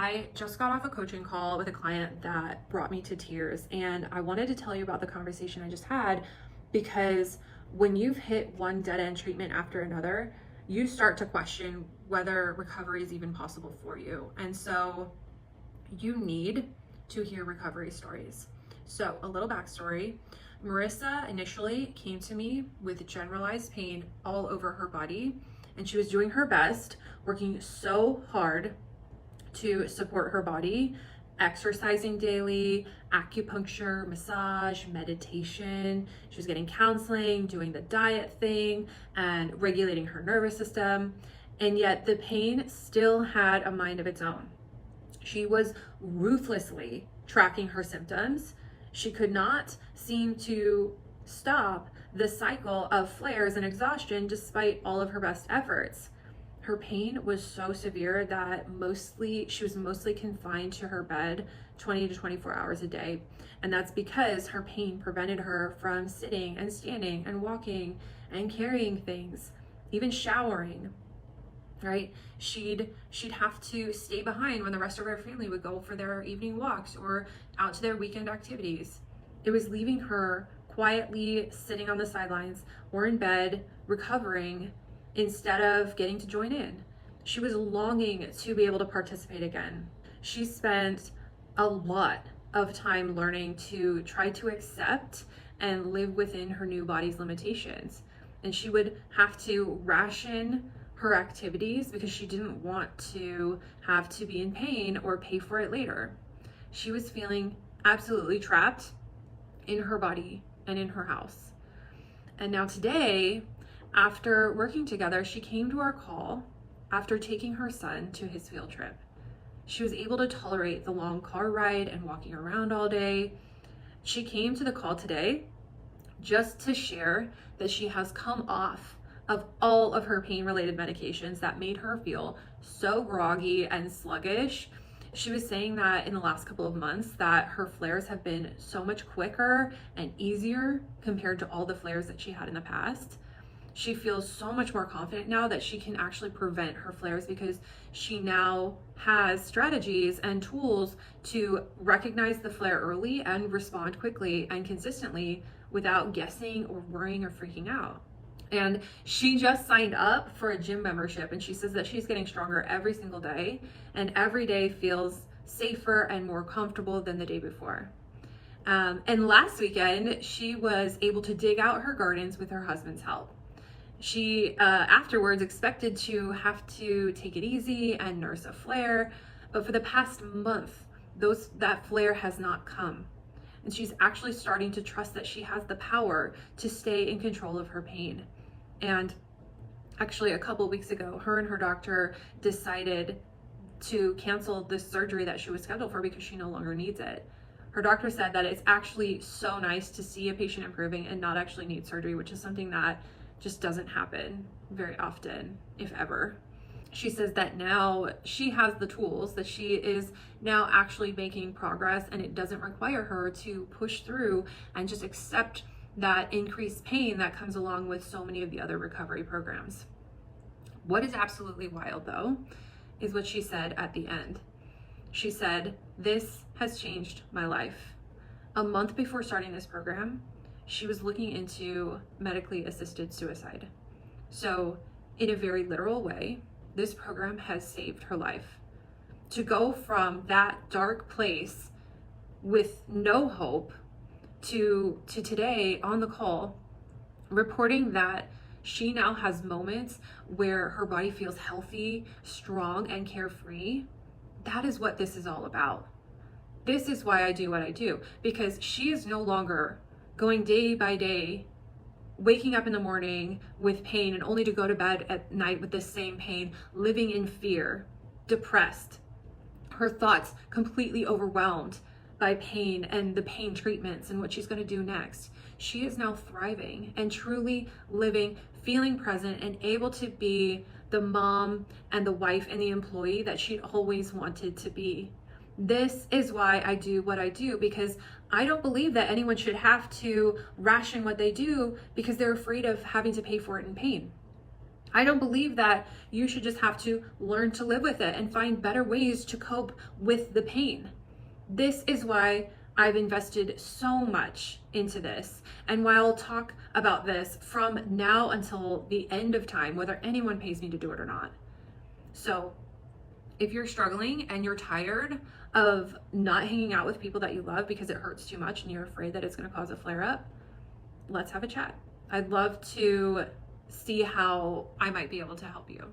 I just got off a coaching call with a client that brought me to tears, and I wanted to tell you about the conversation I just had because when you've hit one dead end treatment after another, you start to question whether recovery is even possible for you. And so you need to hear recovery stories. So a little backstory. Marissa initially came to me with generalized pain all over her body, and she was doing her best, working so hard to support her body, exercising daily, acupuncture, massage, meditation. She was getting counseling, doing the diet thing, and regulating her nervous system. And yet the pain still had a mind of its own. She was ruthlessly tracking her symptoms. She could not seem to stop the cycle of flares and exhaustion despite all of her best efforts. Her pain was so severe that she was mostly confined to her bed 20 to 24 hours a day. And that's because her pain prevented her from sitting and standing and walking and carrying things, even showering, right? She'd have to stay behind when the rest of her family would go for their evening walks or out to their weekend activities. It was leaving her quietly sitting on the sidelines or in bed, recovering, instead of getting to join in. She was longing to be able to participate again. She spent a lot of time learning to try to accept and live within her new body's limitations. And she would have to ration her activities because she didn't want to have to be in pain or pay for it later. She was feeling absolutely trapped in her body and in her house. And now today, after working together, she came to our call after taking her son to his field trip. She was able to tolerate the long car ride and walking around all day. She came to the call today just to share that she has come off of all of her pain-related medications that made her feel so groggy and sluggish. She was saying that in the last couple of months that her flares have been so much quicker and easier compared to all the flares that she had in the past. She feels so much more confident now that she can actually prevent her flares because she now has strategies and tools to recognize the flare early and respond quickly and consistently without guessing or worrying or freaking out. And she just signed up for a gym membership, and she says that she's getting stronger every single day, and every day feels safer and more comfortable than the day before. And last weekend, she was able to dig out her gardens with her husband's help. She afterwards expected to have to take it easy and nurse a flare, but for the past month, that flare has not come. And she's actually starting to trust that she has the power to stay in control of her pain. And actually a couple of weeks ago, her and her doctor decided to cancel this surgery that she was scheduled for because she no longer needs it. Her doctor said that it's actually so nice to see a patient improving and not actually need surgery, which is something that just doesn't happen very often, if ever. She says that now she has the tools, that she is now actually making progress, and it doesn't require her to push through and just accept that increased pain that comes along with so many of the other recovery programs. What is absolutely wild though, is what she said at the end. She said, "This has changed my life." A month before starting this program, she was looking into medically assisted suicide. So in a very literal way, this program has saved her life. To go from that dark place with no hope to today on the call, reporting that she now has moments where her body feels healthy, strong, and carefree. That is what this is all about. This is why I do what I do, because she is no longer going day by day, waking up in the morning with pain and only to go to bed at night with the same pain, living in fear, depressed, her thoughts completely overwhelmed by pain and the pain treatments and what she's going to do next. She is now thriving and truly living, feeling present, and able to be the mom and the wife and the employee that she'd always wanted to be. This is why I do what I do, because I don't believe that anyone should have to ration what they do because they're afraid of having to pay for it in pain. I don't believe that you should just have to learn to live with it and find better ways to cope with the pain. This is why I've invested so much into this, and why I'll talk about this from now until the end of time, whether anyone pays me to do it or not. So if you're struggling and you're tired of not hanging out with people that you love because it hurts too much and you're afraid that it's going to cause a flare-up, let's have a chat. I'd love to see how I might be able to help you.